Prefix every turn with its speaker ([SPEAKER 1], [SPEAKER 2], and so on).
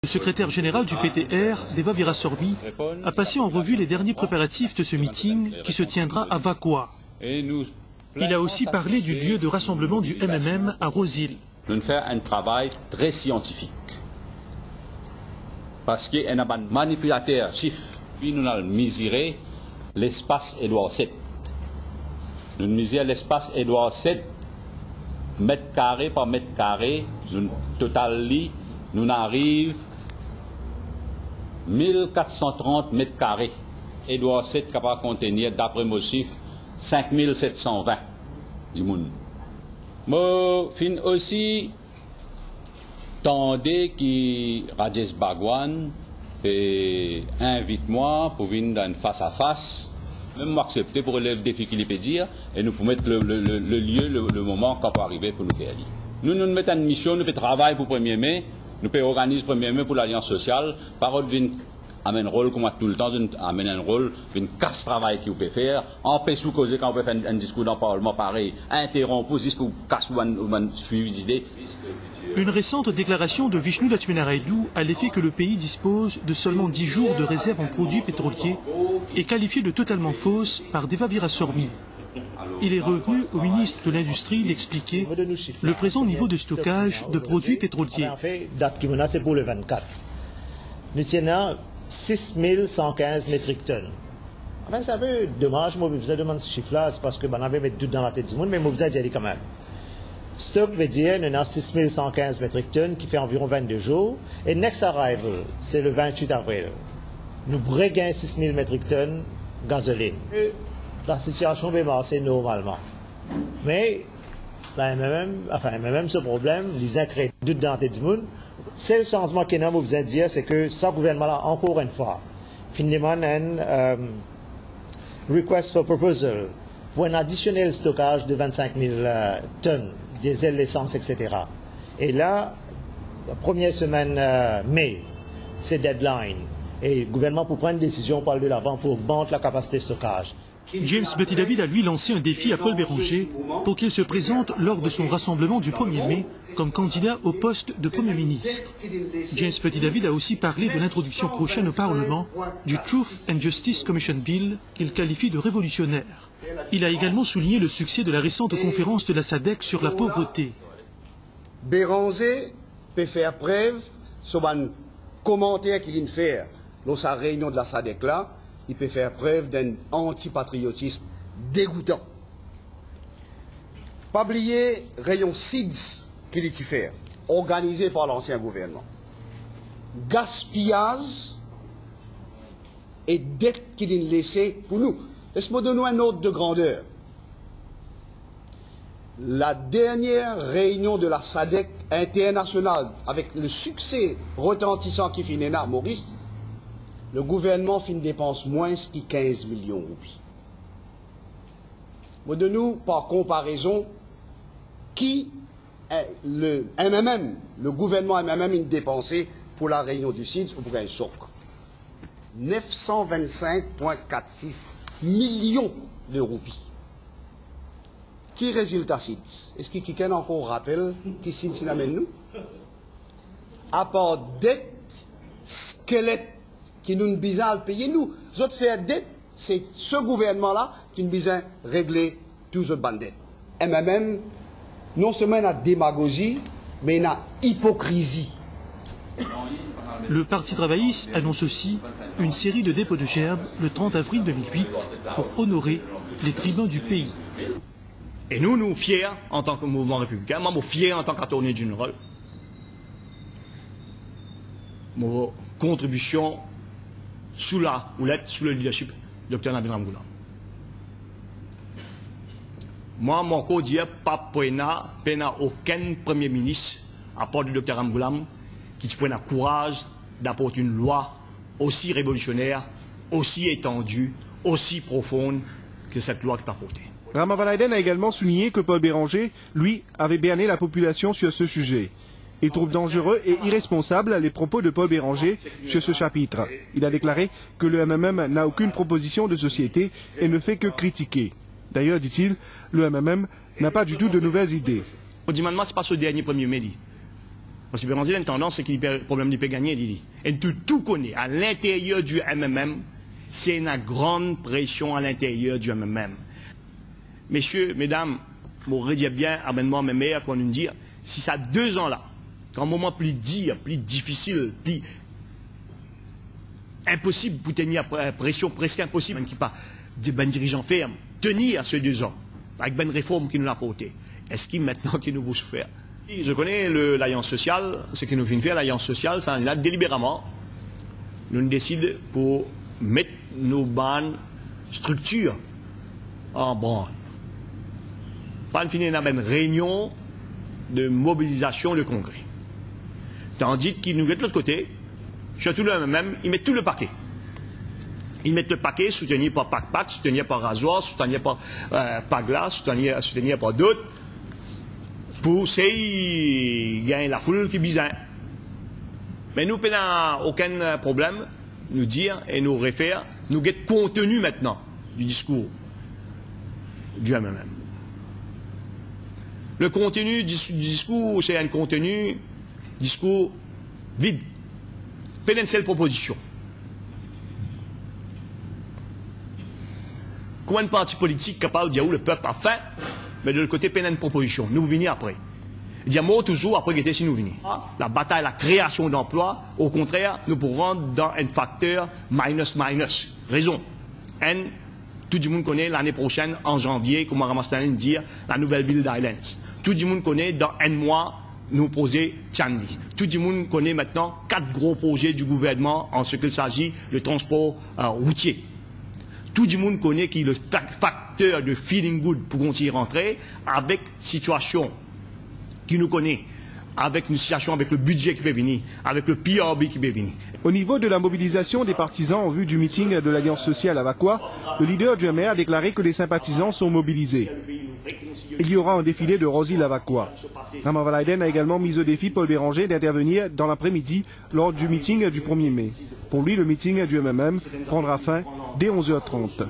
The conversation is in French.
[SPEAKER 1] secrétaire général du PTR, Deva Virasorbi, a passé en revue les derniers préparatifs de ce meeting qui se tiendra à Vakwa. Il a aussi parlé du lieu de rassemblement du MMM à Rosil.
[SPEAKER 2] Nous faisons un travail très scientifique. Parce qu'il y a un manipulateur chiffre, puis nous avons mesuré l'espace Édouard VII. Nous mesurons l'espace Édouard VII, mètre carré par mètre carré, nous total nous arrive 1430 mètres carrés. Édouard VII capable de contenir, d'après mon chiffre, 5720 du monde. Moi, fin aussi, tendez qui Rajesh Bhagwan invite-moi pour venir dans une face à face. Même m'accepter pour le défi qu'il peut dire et nous pour mettre le lieu, le moment qu'on peut arriver pour nous faire dire. Nous mettons une mission, nous pouvons travailler pour 1er mai, nous pouvons organiser 1er mai pour l'Alliance sociale. Parole vient amène un rôle comme tout le temps, amène un rôle, une casse travail qu'il peut faire, empêche sous causer quand on peut faire un discours dans le Parlement pareil, interrompre jusqu'à casse ou un suivi d'idées.
[SPEAKER 1] Une récente déclaration de Vishnu Lakshminarayalu à l'effet que le pays dispose de seulement 10 jours de réserve en produits pétroliers est qualifiée de totalement fausse par Deva Virasorbi. Il est revenu au ministre de l'Industrie d'expliquer le présent niveau de stockage de produits pétroliers.
[SPEAKER 3] Date qui menace pour le 24. Nous tenons 6115 métriques tonnes. Enfin, c'est un peu dommage, moi, je demande ce chiffre-là, c'est parce que on avait mis tout dans la tête du monde, mais moi, je dit quand même. Stock veut dire, nous avons 6115 métriques tonnes qui fait environ 22 jours. Et next arrival, c'est le 28 avril. Nous briguons 6000 métriques tonnes gasoline. Et la situation va marcher normalement. Mais, même ce problème, les incrédits doute dans la tête du monde. C'est le changement qu'il y a, vous vous dire, c'est que ce gouvernement-là, encore une fois, finalement, un request for proposal pour un additionnel stockage de 25 000 tonnes, diesel, l'essence, etc. Et là, la première semaine mai, c'est deadline. Et le gouvernement, pour prendre une décision, parle de l'avant pour augmenter la capacité de stockage.
[SPEAKER 1] James Betty David a lui lancé un défi à Paul Béranger pour qu'il se présente lors de son rassemblement du 1er mai comme candidat au poste de Premier ministre. James Betty David a aussi parlé de l'introduction prochaine au Parlement du Truth and Justice Commission Bill qu'il qualifie de révolutionnaire. Il a également souligné le succès de la récente conférence de la SADC sur la pauvreté.
[SPEAKER 4] Béranger peut faire preuve sur un commentaire qu'il vient de faire dans sa réunion de la SADC là. Il peut faire preuve d'un antipatriotisme dégoûtant. Pas oublier rayon SIDS qu'il est faire, organisé par l'ancien gouvernement. Gaspillage et dette qu'il a laissé pour nous. Laisse-moi donner un ordre de grandeur. La dernière réunion de la SADC internationale, avec le succès retentissant qui finit là, Maurice, le gouvernement fait une dépense moins que 15 millions de roupies. Mais de nous, par comparaison, qui le MMM, le gouvernement MMM, a dépensé pour la réunion du CIDS ou pour un SOC 925,46 millions de roupies. Qui résultat CIDS? Est-ce que quelqu'un encore rappelle qui CIDS amène nous? À part dette, squelette, qui nous besoin de payer nous. Les autres faire dette, c'est ce gouvernement-là qui nous besoin de régler tous les bandettes. MMM, non seulement la démagogie, mais la hypocrisie.
[SPEAKER 1] Le Parti travailliste annonce aussi une série de dépôts de gerbes le 30 avril 2008 pour honorer les tribuns du pays.
[SPEAKER 5] Et nous fiers en tant que mouvement républicain, moi, fiers en tant qu'attorney général, mon contribution sous la houlette, sous le leadership du Dr Navin Ramgoolam. Moi, mon code dit pas aucun premier ministre à part du Dr Ramgoolam qui prenne le courage d'apporter une loi aussi révolutionnaire, aussi étendue, aussi profonde que cette loi qui est apportée.
[SPEAKER 6] Ramavalaiden a également souligné que Paul Béranger, lui, avait berné la population sur ce sujet. Il trouve dangereux et irresponsable les propos de Paul Béranger sur ce chapitre. Il a déclaré que le MMM n'a aucune proposition de société et ne fait que critiquer. D'ailleurs, dit-il, le MMM n'a pas du tout de nouvelles idées.
[SPEAKER 5] Au dimanche, ce n'est pas ce dernier 1er mai. Parce que Béranger a une tendance, c'est qu'il a un problème de gagner, il dit. Et tout connaît. À l'intérieur du MMM, c'est une grande pression à l'intérieur du MMM. Messieurs, mesdames, m'aurait dit bien, amènement mes meilleurs, qu'on nous dit, si ça 2 ans là, qu'un moment plus difficile, plus impossible pour tenir pression, presque impossible, même qui pas ben dirigeant ferme, tenir ces 2 ans, avec ben réforme qui nous l'a apporté. Est-ce qu'il maintenant qu'il nous faut faire? Je connais l'Alliance sociale, ce que nous venons faire, l'Alliance sociale, ça là délibérément, nous décidons pour mettre nos bonnes structures en branle. Pas finir dans une réunion de mobilisation de congrès. Tandis qu'ils nous mettent de l'autre côté, surtout le même, ils mettent tout le paquet. Ils mettent le paquet soutenu par PAC, soutenu par Rasoir, soutenu par Pagla, soutenu par d'autres, pour gagner la foule qui besoin. Mais nous n'avons aucun problème, nous dire et nous référer, nous get contenu maintenant du discours du MMM. Le contenu du discours, c'est un discours vide. Pas une seule proposition. Comment un parti politique capable de dire où le peuple a faim, mais de l'autre côté, pas une proposition. Nous venons après. Dire moi toujours après que si nous venons. La bataille, la création d'emplois, au contraire, nous pourrons dans un facteur minus. Raison. Tout le monde connaît l'année prochaine, en janvier, comme Ramastaline dit, la nouvelle ville d'Highlands. Tout le monde connaît dans un mois, nous poser Tchanli. Tout le monde connaît maintenant 4 gros projets du gouvernement en ce qu'il s'agit de transport routier. Tout le monde connaît qu'il y a le facteur de feeling good pour qu'on y rentrer avec situation qui nous connaît, avec une situation, avec le budget qui peut venir, avec le PRB qui peut venir.
[SPEAKER 6] Au niveau de la mobilisation des partisans en vue du meeting de l'Alliance sociale à Vakwa, le leader du MR a déclaré que les sympathisants sont mobilisés. Il y aura un défilé de Rosil à Vakwa. Ramavalaiden a également mis au défi Paul Béranger d'intervenir dans l'après-midi lors du meeting du 1er mai. Pour lui, le meeting du MMM prendra fin dès 11h30.